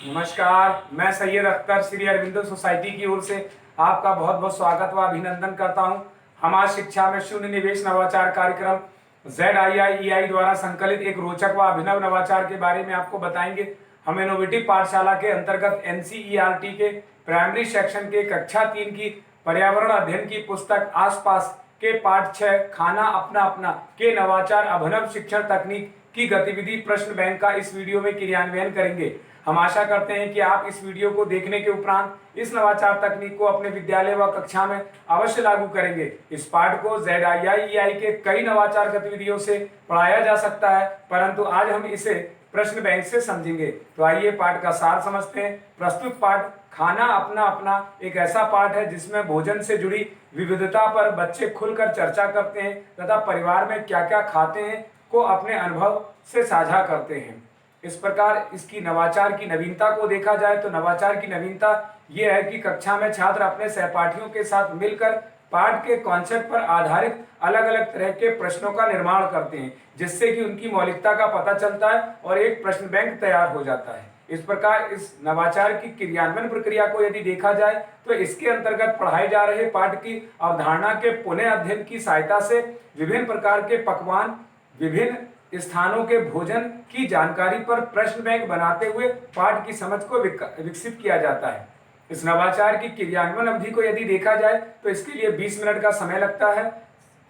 नमस्कार, मैं सैयद अख्तर श्री अरविंदो सोसाइटी की ओर से आपका बहुत बहुत स्वागत व अभिनंदन करता हूं। हम आज शिक्षा में शून्य निवेश नवाचार कार्यक्रम ZIIEI द्वारा संकलित एक रोचक व अभिनव नवाचार के बारे में आपको बताएंगे। हम इनोवेटिव पाठशाला के अंतर्गत NCERT के प्राइमरी सेक्शन के कक्षा 3 की पर्यावरण अध्ययन की पुस्तक आसपास के पाठ 6 खाना अपना अपना के नवाचार अभिनव शिक्षण तकनीक की गतिविधि प्रश्न बैंक का इस वीडियो में क्रियान्वयन करेंगे। हम आशा करते हैं कि आप इस वीडियो को देखने के उपरांत इस नवाचार तकनीक को अपने विद्यालय व कक्षा में अवश्य लागू करेंगे। इस पाठ को ZIIEI के कई नवाचार गतिविधियों से पढ़ाया जा सकता है, परंतु आज हम इसे प्रश्न बैंक से समझेंगे। तो आइए पाठ का सार समझते हैं। प्रस्तुत पाठ खाना अपना अपना एक ऐसा पाठ है जिसमें भोजन से जुड़ी विविधता पर बच्चे खुलकर चर्चा करते हैं तथा परिवार में क्या क्या खाते हैं को अपने अनुभव से साझा करते हैं। इस प्रकार इसकी नवाचार की नवीनता को देखा जाए तो नवाचार की नवीनता यह है कि कक्षा में छात्र अपने सहपाठियों के साथ मिलकर पाठ के कॉन्सेप्ट पर आधारित अलग अलग तरह के प्रश्नों का निर्माण करते हैं, जिससे कि उनकी मौलिकता का पता चलता है और एक प्रश्न बैंक तैयार हो जाता है। इस प्रकार इस नवाचार की क्रियान्वयन प्रक्रिया को यदि देखा जाए तो इसके अंतर्गत पढ़ाए जा रहे पाठ की अवधारणा के पुनः अध्ययन की सहायता से विभिन्न प्रकार के पकवान, विभिन्न स्थानों के भोजन की जानकारी पर प्रश्न बैंक बनाते हुए पाठ की समझ को विकसित किया जाता है। इस नवाचार की क्रियान्वयन अवधि को यदि देखा जाए तो इसके लिए 20 मिनट का समय लगता है।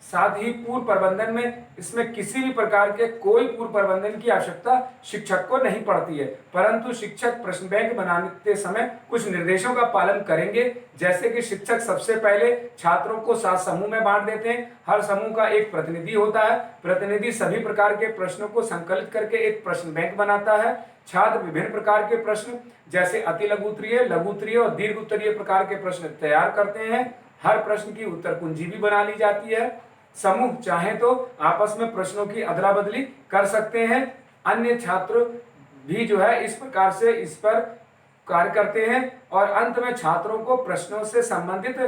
साथ ही पूर्व प्रबंधन में इसमें किसी भी प्रकार के कोई पूर्व प्रबंधन की आवश्यकता शिक्षक को नहीं पड़ती है, परंतु शिक्षक प्रश्न बैंक बनाते समय कुछ निर्देशों का पालन करेंगे। जैसे कि शिक्षक सबसे पहले छात्रों को 7 समूह में बांट देते हैं। हर समूह का एक प्रतिनिधि होता है। प्रतिनिधि सभी प्रकार के प्रश्नों को संकलित करके एक प्रश्न बैंक बनाता है। छात्र विभिन्न प्रकार के प्रश्न जैसे अति लघु उत्तरीय, लघु उत्तरीय और दीर्घ उत्तरीय प्रकार के प्रश्न तैयार करते हैं। हर प्रश्न की उत्तर कुंजी भी बना ली जाती है। समूह चाहे तो आपस में प्रश्नों की अदला बदली कर सकते हैं। अन्य छात्र भी जो है इस प्रकार से इस पर कार्य करते हैं और अंत में छात्रों को प्रश्नों से संबंधित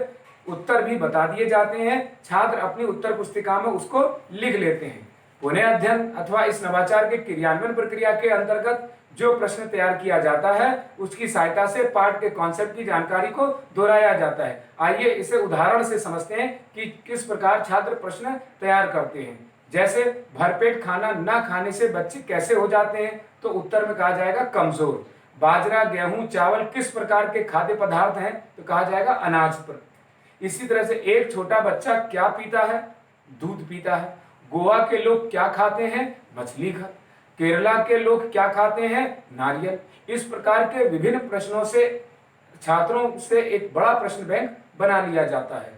उत्तर भी बता दिए जाते हैं। छात्र अपनी उत्तर पुस्तिका में उसको लिख लेते हैं। पुनः अध्ययन अथवा इस नवाचार के क्रियान्वयन प्रक्रिया के अंतर्गत जो प्रश्न तैयार किया जाता है उसकी सहायता से पाठ के कॉन्सेप्ट की जानकारी को दोहराया जाता है। आइए इसे उदाहरण से समझते हैं कि किस प्रकार छात्र प्रश्न तैयार करते हैं। जैसे भरपेट खाना न खाने से बच्चे कैसे हो जाते हैं, तो उत्तर में कहा जाएगा कमजोर। बाजरा, गेहूं, चावल किस प्रकार के खाद्य पदार्थ हैं, तो कहा जाएगा अनाज पर। इसी तरह से एक छोटा बच्चा क्या पीता है, दूध पीता है। गोवा के लोग क्या खाते हैं, मछली खा। केरला के लोग क्या खाते हैं, नारियल। इस प्रकार के विभिन्न प्रश्नों से छात्रों से एक बड़ा प्रश्न बैंक बना लिया जाता है।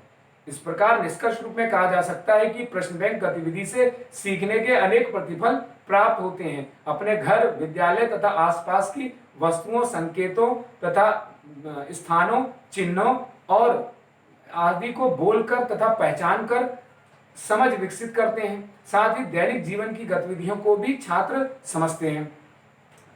इस प्रकार निष्कर्ष रूप में कहा जा सकता है कि प्रश्न बैंक गतिविधि से सीखने के अनेक प्रतिफल प्राप्त होते हैं। अपने घर, विद्यालय तथा आसपास की वस्तुओं, संकेतों तथा स्थानों, चिन्हों और आदि को बोलकर तथा पहचान कर समझ विकसित करते हैं। साथ ही दैनिक जीवन की गतिविधियों को भी छात्र समझते हैं।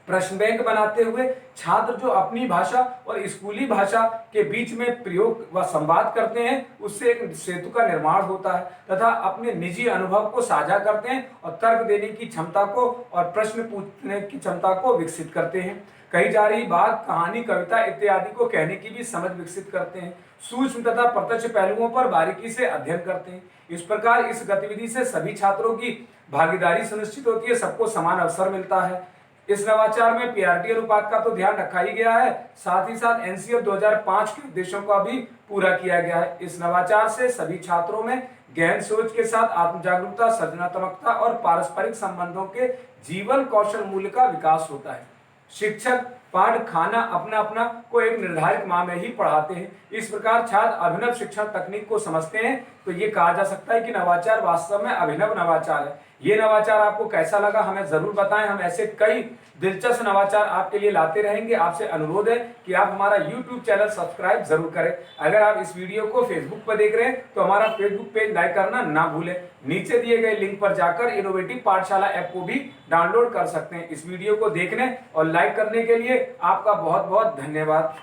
प्रश्न बैंक बनाते हुए छात्र जो अपनी भाषा और स्कूली भाषा के बीच में प्रयोग व संवाद करते हैं, उससे एक सेतु का निर्माण होता है तथा अपने निजी अनुभव को साझा करते हैं और तर्क देने की क्षमता को और प्रश्न पूछने की क्षमता को विकसित करते हैं। कही जा रही बात, कहानी, कविता इत्यादि को कहने की भी समझ विकसित करते हैं। सूक्ष्म तथा प्रत्यक्ष पहलुओं पर बारीकी से अध्ययन करते हैं। इस प्रकार इस गतिविधि से सभी छात्रों की भागीदारी सुनिश्चित होती है, सबको समान अवसर मिलता है। इस नवाचार में PRT अनुपात का तो ध्यान रखा ही गया है, साथ ही साथ NCF 2005 के उद्देश्यों का भी पूरा किया गया है। इस नवाचार से सभी छात्रों में गहन सोच के साथ आत्म जागरूकता, सृजनात्मकता और पारस्परिक संबंधों के जीवन कौशल मूल्य का विकास होता है। शिक्षक पाठ खाना अपना अपना को एक निर्धारित माह में ही पढ़ाते हैं। इस प्रकार छात्र अभिनव शिक्षण तकनीक को समझते हैं, तो ये कहा जा सकता है कि नवाचार वास्तव में अभिनव नवाचार है। ये नवाचार आपको कैसा लगा हमें जरूर बताएं। हम ऐसे कई दिलचस्प नवाचार आपके लिए लाते रहेंगे। आपसे अनुरोध है कि आप हमारा YouTube चैनल सब्सक्राइब जरूर करें। अगर आप इस वीडियो को Facebook पर देख रहे हैं तो हमारा Facebook पेज लाइक करना ना भूलें। नीचे दिए गए लिंक पर जाकर इनोवेटिव पाठशाला ऐप को भी डाउनलोड कर सकते हैं। इस वीडियो को देखने और लाइक करने के लिए आपका बहुत बहुत धन्यवाद।